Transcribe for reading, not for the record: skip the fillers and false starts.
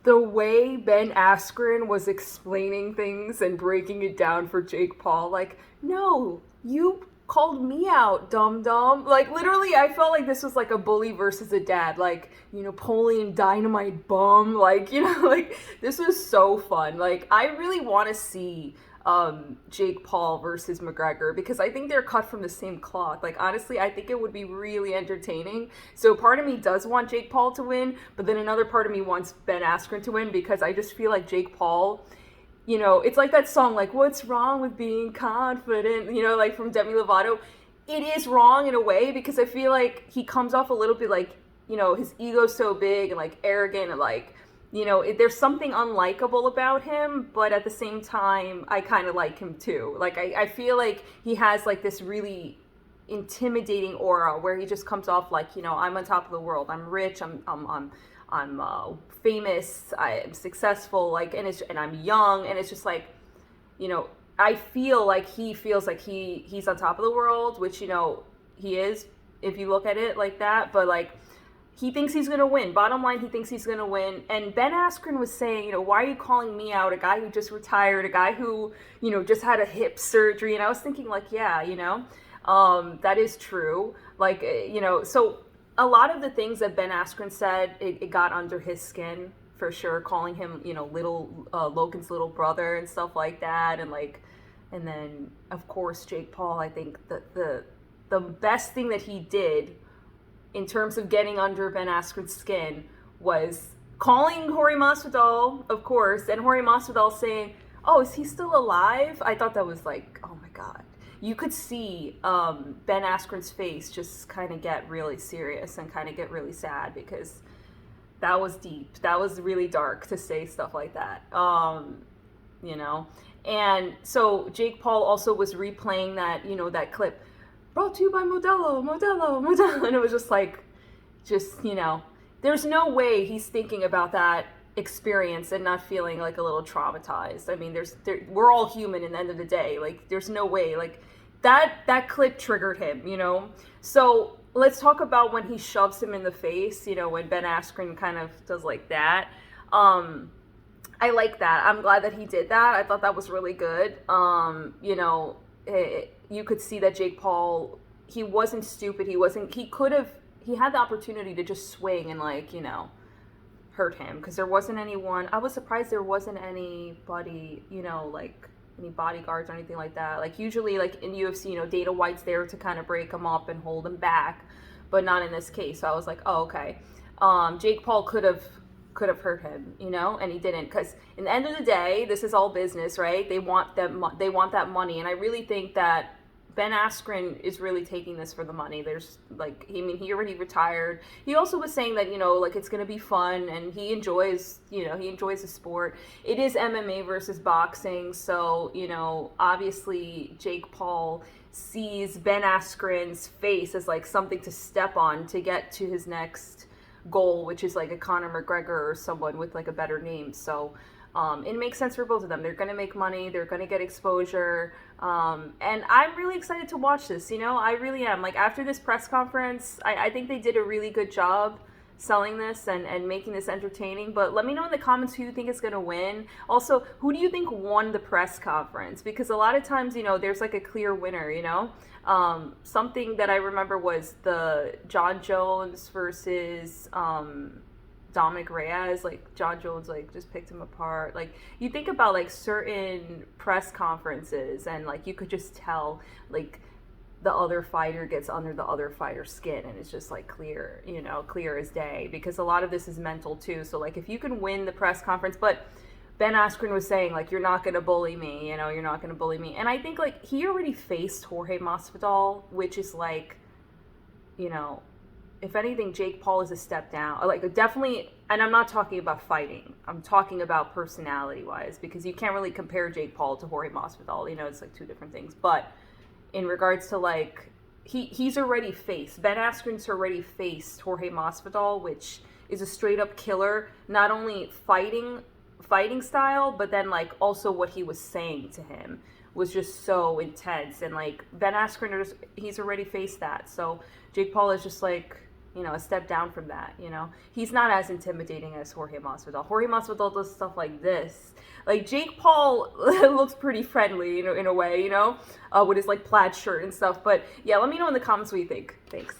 The way Ben Askren was explaining things and breaking it down for Jake Paul, like, no, you called me out, dum dum. Like, literally, I felt like this was like a bully versus a dad. Like, Napoleon Dynamite bum. Like, like, this was so fun. Like, I really want to see Jake Paul versus McGregor because I think they're cut from the same cloth. Like, honestly, I think it would be really entertaining. So part of me does want Jake Paul to win, but then another part of me wants Ben Askren to win because I just feel like Jake Paul, it's like that song, like, what's wrong with being confident, like from Demi Lovato. It is wrong in a way because I feel like he comes off a little bit like, his ego's so big and like arrogant and like, there's something unlikable about him, but at the same time, I kind of like him too. Like, I feel like he has like this really intimidating aura where he just comes off like, I'm on top of the world. I'm rich. I'm famous. I'm successful. Like, and I'm young. And it's just like, I feel like he feels like he's on top of the world, which, he is if you look at it like that. But like, he thinks he's going to win. Bottom line, he thinks he's going to win. And Ben Askren was saying, why are you calling me out? A guy who just retired, a guy who, just had a hip surgery. And I was thinking like, yeah, that is true. Like, so a lot of the things that Ben Askren said, it got under his skin for sure, calling him, Logan's little brother and stuff like that. And like, and then of course, Jake Paul, I think that the best thing that he did in terms of getting under Ben Askren's skin was calling Jorge Masvidal, of course, and Jorge Masvidal saying, oh, is he still alive? I thought that was like, oh my God. You could see Ben Askren's face just kind of get really serious and kind of get really sad because that was deep. That was really dark to say stuff like that, And so Jake Paul also was replaying that, that clip, brought to you by Modelo, and it was just like, there's no way he's thinking about that experience and not feeling like a little traumatized. I mean, we're all human in the end of the day. Like, there's no way, like, that clip triggered him, So let's talk about when he shoves him in the face, when Ben Askren kind of does like that. I like that. I'm glad that he did that. I thought that was really good. You could see that Jake Paul, he wasn't stupid. He had the opportunity to just swing and like, hurt him because there wasn't anyone. I was surprised there wasn't anybody, like any bodyguards or anything like that. Like usually like in UFC, Dana White's there to kind of break him up and hold him back, but not in this case. So I was like, oh, okay. Jake Paul could have hurt him, and he didn't, because in the end of the day, this is all business, right? They want that money, and I really think that Ben Askren is really taking this for the money. There's like, he already retired. He also was saying that, like it's going to be fun and he enjoys the sport. It is MMA versus boxing. So, obviously Jake Paul sees Ben Askren's face as like something to step on to get to his next goal, which is like a Connor McGregor or someone with like a better name. So, it makes sense for both of them. They're going to make money. They're going to get exposure. And I'm really excited to watch this. I really am. Like, after this press conference, I think they did a really good job selling this and making this entertaining. But let me know in the comments who you think is going to win. Also, who do you think won the press conference? Because a lot of times, there's like a clear winner, Something that I remember was the John Jones versus Dominic Reyes. Like, John Jones like just picked him apart. Like, you think about like certain press conferences and like you could just tell like the other fighter gets under the other fighter's skin and it's just like clear as day, because a lot of this is mental too. So like if you can win the press conference, but Ben Askren was saying like, you're not going to bully me, you're not going to bully me. And I think like he already faced Jorge Masvidal, which is like, if anything, Jake Paul is a step down. Like, definitely, and I'm not talking about fighting. I'm talking about personality-wise, because you can't really compare Jake Paul to Jorge Masvidal. It's like two different things. But in regards to, like, he's already faced, Ben Askren's already faced Jorge Masvidal, which is a straight-up killer, not only fighting style, but then, like, also what he was saying to him was just so intense. And, like, Ben Askren, he's already faced that. So Jake Paul is just, like, you know, a step down from that, you know. He's not as intimidating as Jorge Masvidal. Jorge Masvidal does stuff like this. Like, Jake Paul looks pretty friendly, you know, in a way, you know, with his, like, plaid shirt and stuff. But, yeah, let me know in the comments what you think. Thanks.